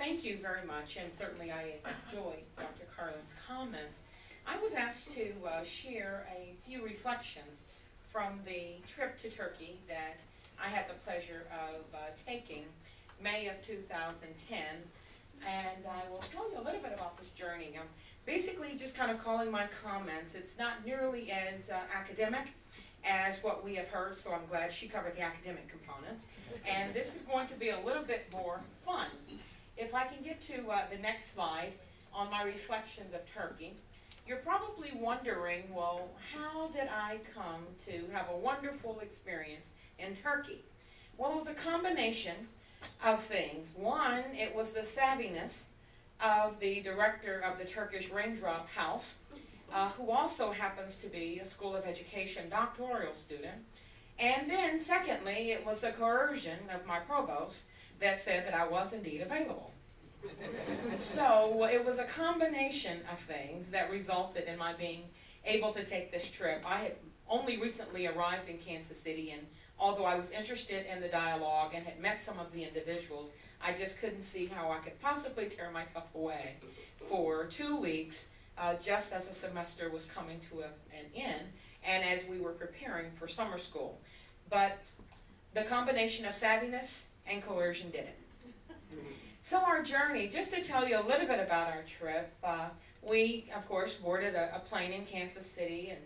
Thank you very much, and certainly I enjoyed Dr. Carlin's comments. I was asked to share a few reflections from the trip to Turkey that I had the pleasure of taking May of 2010, and I will tell you a little bit about this journey. I'm basically just kind of calling my comments. It's not nearly as academic as what we have heard, so I'm glad she covered the academic components. And this is going to be a little bit more fun. If I can get to the next slide on my reflections of Turkey, you're probably wondering, well, how did I come to have a wonderful experience in Turkey? Well, it was a combination of things. One, it was the savviness of the director of the Turkish Raindrop House, who also happens to be a School of Education doctoral student. And then, secondly, it was the coercion of my provost that said that I was indeed available. So it was a combination of things that resulted in my being able to take this trip. I had only recently arrived in Kansas City, and although I was interested in the dialogue and had met some of the individuals, I just couldn't see how I could possibly tear myself away for 2 weeks, just as a semester was coming to an end, and as we were preparing for summer school. But the combination of savviness and coercion did it. So our journey, just to tell you a little bit about our trip, we, of course, boarded a plane in Kansas City, and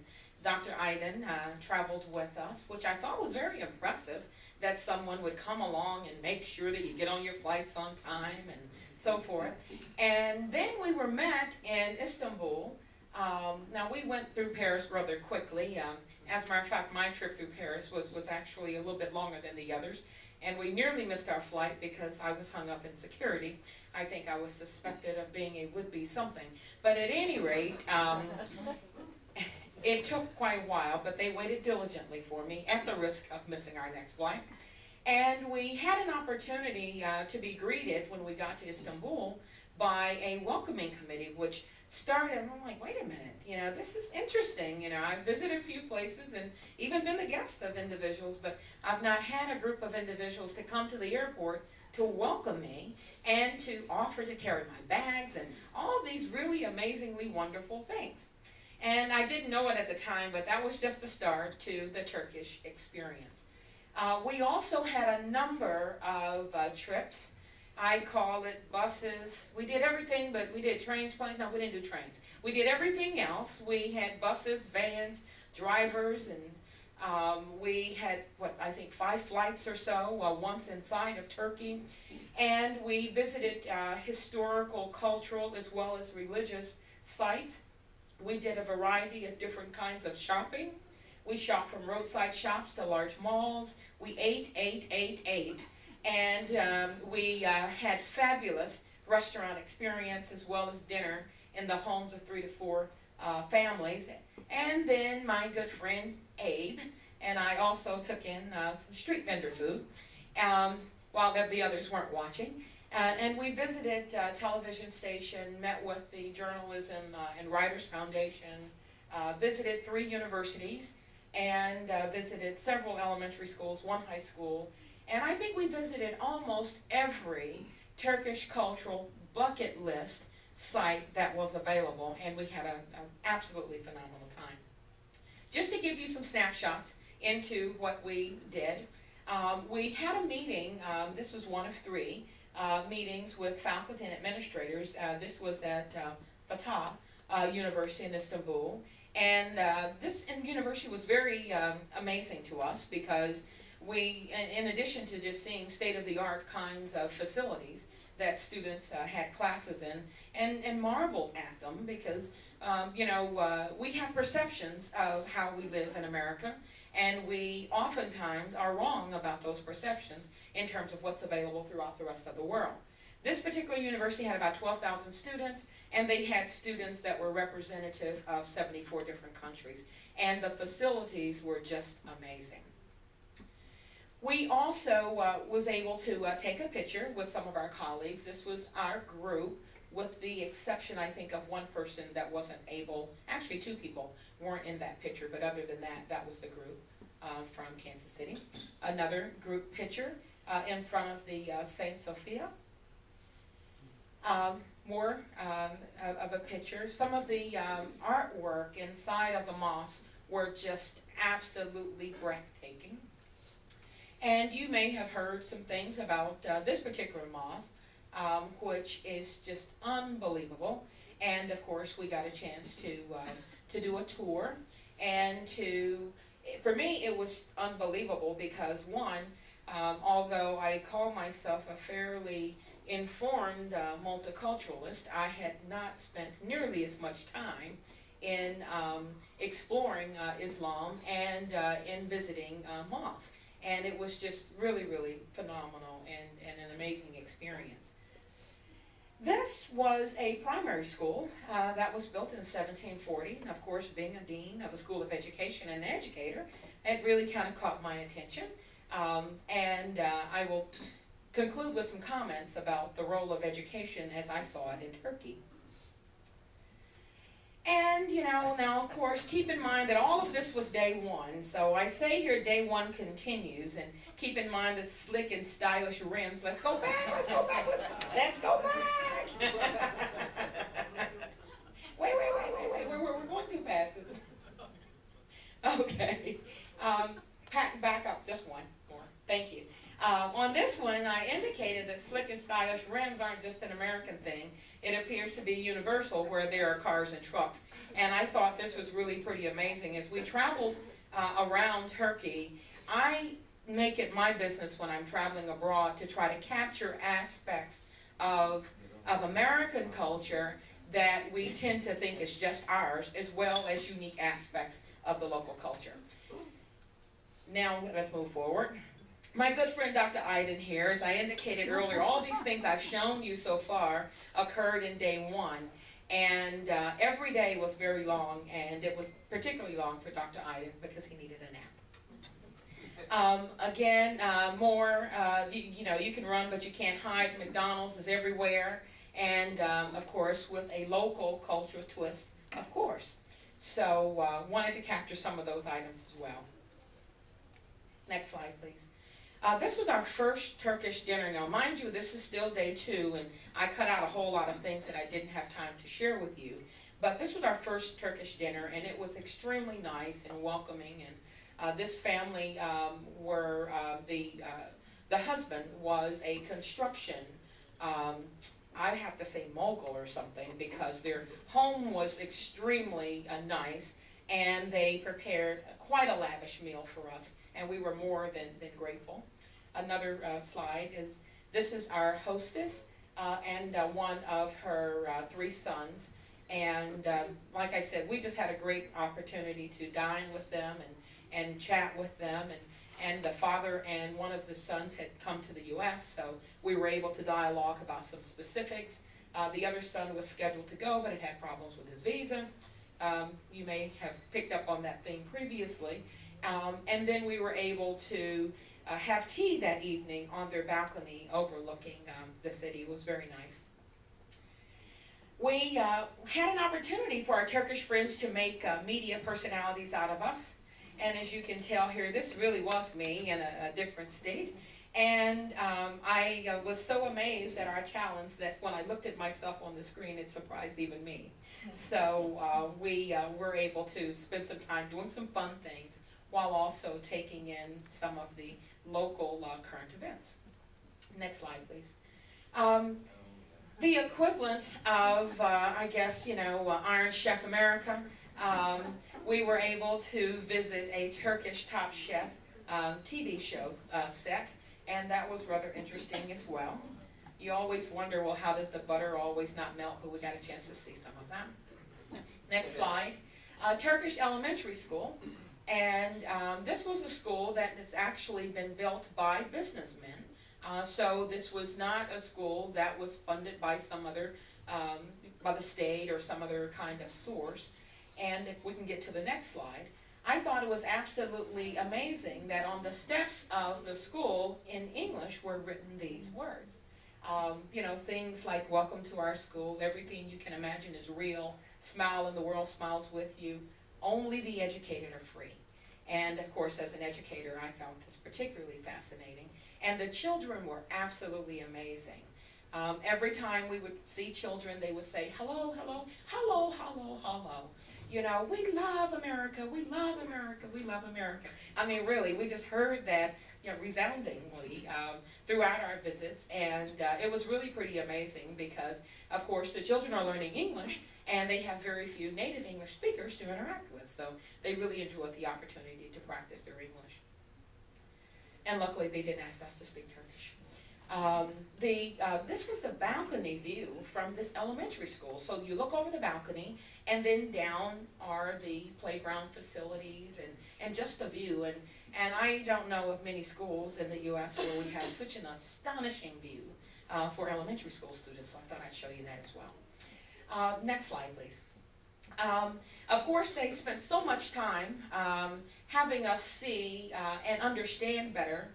Dr. Iden traveled with us, which I thought was very impressive, that someone would come along and make sure that you get on your flights on time and so forth. And then we were met in Istanbul. Now, we went through Paris rather quickly. As a matter of fact, my trip through Paris was actually a little bit longer than the others. And we nearly missed our flight because I was hung up in security. I think I was suspected of being a would-be something. But at any rate, it took quite a while, but they waited diligently for me at the risk of missing our next flight. And we had an opportunity to be greeted when we got to Istanbul by a welcoming committee, which started, and I'm like, wait a minute, this is interesting. I've visited a few places and even been the guest of individuals, but I've not had a group of individuals to come to the airport to welcome me and to offer to carry my bags and all of these really amazingly wonderful things. And I didn't know it at the time, but that was just the start to the Turkish experience. We also had a number of trips. I call it buses. We did everything, but we did trains, planes. No, we didn't do trains. We did everything else. We had buses, vans, drivers, and we had, I think 5 flights or so, once inside of Turkey. And we visited historical, cultural, as well as religious sites. We did a variety of different kinds of shopping. We shopped from roadside shops to large malls. We ate. And we had fabulous restaurant experience as well as dinner in the homes of 3 to 4 families. And then my good friend Abe and I also took in some street vendor food while the others weren't watching. And we visited a television station, met with the Journalism and Writers Foundation, visited 3 universities, and visited several elementary schools, 1 high school. And I think we visited almost every Turkish cultural bucket list site that was available, and we had an absolutely phenomenal time. Just to give you some snapshots into what we did, we had a meeting. This was one of 3 meetings with faculty and administrators. This was at Fatah University in Istanbul. And this university was very amazing to us because we, in addition to just seeing state-of-the-art kinds of facilities that students had classes in, and marveled at them because, we have perceptions of how we live in America, and we oftentimes are wrong about those perceptions in terms of what's available throughout the rest of the world. This particular university had about 12,000 students, and they had students that were representative of 74 different countries, and the facilities were just amazing. We also was able to take a picture with some of our colleagues. This was our group, with the exception, I think, of 1 person that wasn't able, actually 2 people weren't in that picture, but other than that, that was the group from Kansas City. Another group picture in front of the St. Sophia. More of a picture. Some of the artwork inside of the mosque were just absolutely breathtaking. And you may have heard some things about this particular mosque, which is just unbelievable. And of course, we got a chance to do a tour, and for me, it was unbelievable because one, although I call myself a fairly informed multiculturalist, I had not spent nearly as much time in exploring Islam and in visiting mosques. And it was just really, really phenomenal and an amazing experience. This was a primary school that was built in 1740. And of course, being a dean of a school of education and an educator, it really kind of caught my attention. I will conclude with some comments about the role of education as I saw it in Turkey. And, now of course, keep in mind that all of this was day one. So I say here day one continues, and keep in mind the slick and stylish rims. Let's go back, let's go back, let's go back. Wait, we're going too fast. Okay. Back up just one more. Thank you. On this one, I indicated that slick and stylish rims aren't just an American thing. It appears to be universal where there are cars and trucks. And I thought this was really pretty amazing. As we traveled around Turkey, I make it my business when I'm traveling abroad to try to capture aspects of American culture that we tend to think is just ours, as well as unique aspects of the local culture. Now, let's move forward. My good friend Dr. Iden here, as I indicated earlier, all these things I've shown you so far occurred in day one. And every day was very long, and it was particularly long for Dr. Iden because he needed a nap. Again, you can run, but you can't hide. McDonald's is everywhere. And, of course, with a local cultural twist, of course. So wanted to capture some of those items as well. Next slide, please. This was our first Turkish dinner. Now, mind you, this is still day two, and I cut out a whole lot of things that I didn't have time to share with you. But this was our first Turkish dinner, and it was extremely nice and welcoming. And this family the husband was a construction, I have to say mogul or something, because their home was extremely nice, and they prepared quite a lavish meal for us, and we were more than grateful. Another slide is, this is our hostess and one of her 3 sons. And like I said, we just had a great opportunity to dine with them and chat with them. And the father and one of the sons had come to the U.S., so we were able to dialogue about some specifics. The other son was scheduled to go, but it had problems with his visa. You may have picked up on that thing previously. And then we were able to have tea that evening on their balcony overlooking the city. It was very nice. We had an opportunity for our Turkish friends to make media personalities out of us. And as you can tell here, this really was me in a different state. And I was so amazed at our talents that when I looked at myself on the screen, it surprised even me. So we were able to spend some time doing some fun things while also taking in some of the local current events. Next slide, please. The equivalent of, I guess, Iron Chef America, we were able to visit a Turkish Top Chef TV show set, and that was rather interesting as well. You always wonder, well, how does the butter always not melt? But we got a chance to see some of that. Next slide. Turkish elementary school. And this was a school that has actually been built by businessmen. So this was not a school that was funded by some other, by the state or some other kind of source. And if we can get to the next slide, I thought it was absolutely amazing that on the steps of the school in English were written these words. Things like, welcome to our school, everything you can imagine is real, smile and the world smiles with you, only the educated are free. And of course, as an educator, I found this particularly fascinating. And the children were absolutely amazing. Every time we would see children, they would say, hello, hello, hello, hello, hello. You know, we love America, we love America, we love America. I mean, really, we just heard that, you know, resoundingly throughout our visits, and it was really pretty amazing because, of course, the children are learning English, and they have very few native English speakers to interact with, so they really enjoyed the opportunity to practice their English. And luckily, they didn't ask us to speak Turkish. This was the balcony view from this elementary school. So you look over the balcony, and then down are the playground facilities and just the view. And I don't know of many schools in the U.S. where we have such an astonishing view for elementary school students, so I thought I'd show you that as well. Next slide, please. Of course, they spent so much time having us see and understand better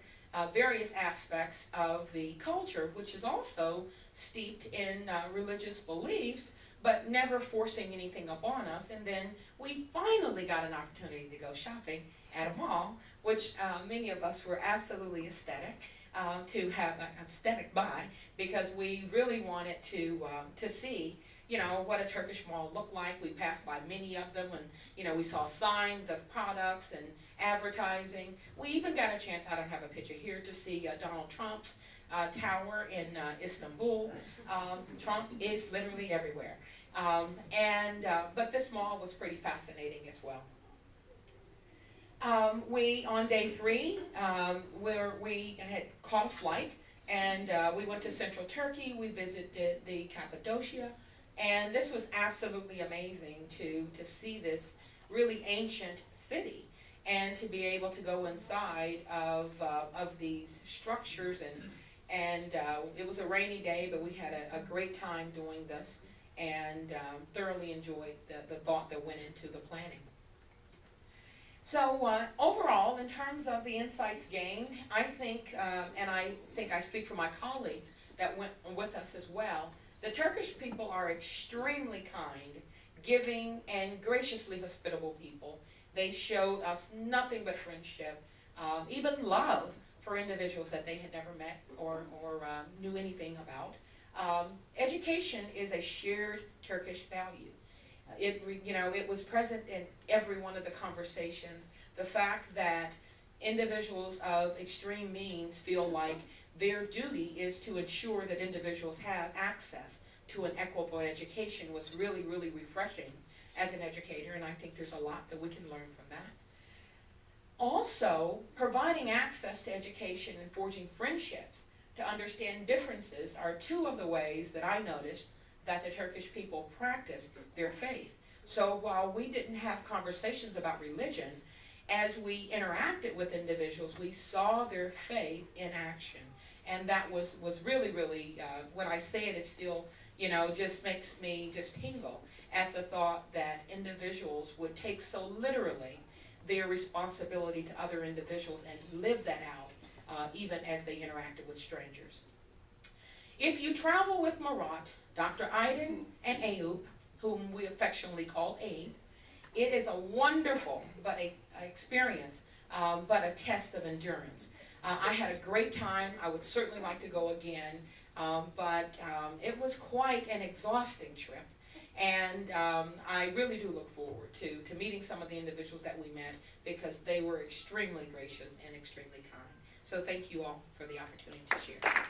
various aspects of the culture, which is also steeped in religious beliefs, but never forcing anything upon us. And then we finally got an opportunity to go shopping at a mall, which many of us were absolutely ecstatic to have an aesthetic buy, because we really wanted to see, you know, what a Turkish mall looked like. We passed by many of them, and, you know, we saw signs of products and advertising. We even got a chance, I don't have a picture here, to see Donald Trump's tower in Istanbul. Trump is literally everywhere. But this mall was pretty fascinating as well. On day 3, where we had caught a flight, and we went to central Turkey. We visited the Cappadocia. And this was absolutely amazing to see this really ancient city, and to be able to go inside of these structures. And it was a rainy day, but we had a great time doing this, and thoroughly enjoyed the thought that went into the planning. So overall, in terms of the insights gained, I think, and I think I speak for my colleagues that went with us as well, the Turkish people are extremely kind, giving, and graciously hospitable people. They showed us nothing but friendship, even love for individuals that they had never met or knew anything about. Education is a shared Turkish value. It was present in every one of the conversations. The fact that individuals of extreme means feel like their duty is to ensure that individuals have access to an equitable education was really, really refreshing as an educator, and I think there's a lot that we can learn from that. Also, providing access to education and forging friendships to understand differences are 2 of the ways that I noticed that the Turkish people practice their faith. So while we didn't have conversations about religion, as we interacted with individuals, we saw their faith in action. And that was really, really, when I say it, it still, just makes me just tingle at the thought that individuals would take so literally their responsibility to other individuals and live that out, even as they interacted with strangers. If you travel with Murat, Dr. Aydin, and Ayub, whom we affectionately call Abe, it is a wonderful experience, but a test of endurance. I had a great time. I would certainly like to go again, but it was quite an exhausting trip. And I really do look forward to meeting some of the individuals that we met, because they were extremely gracious and extremely kind. So thank you all for the opportunity to share.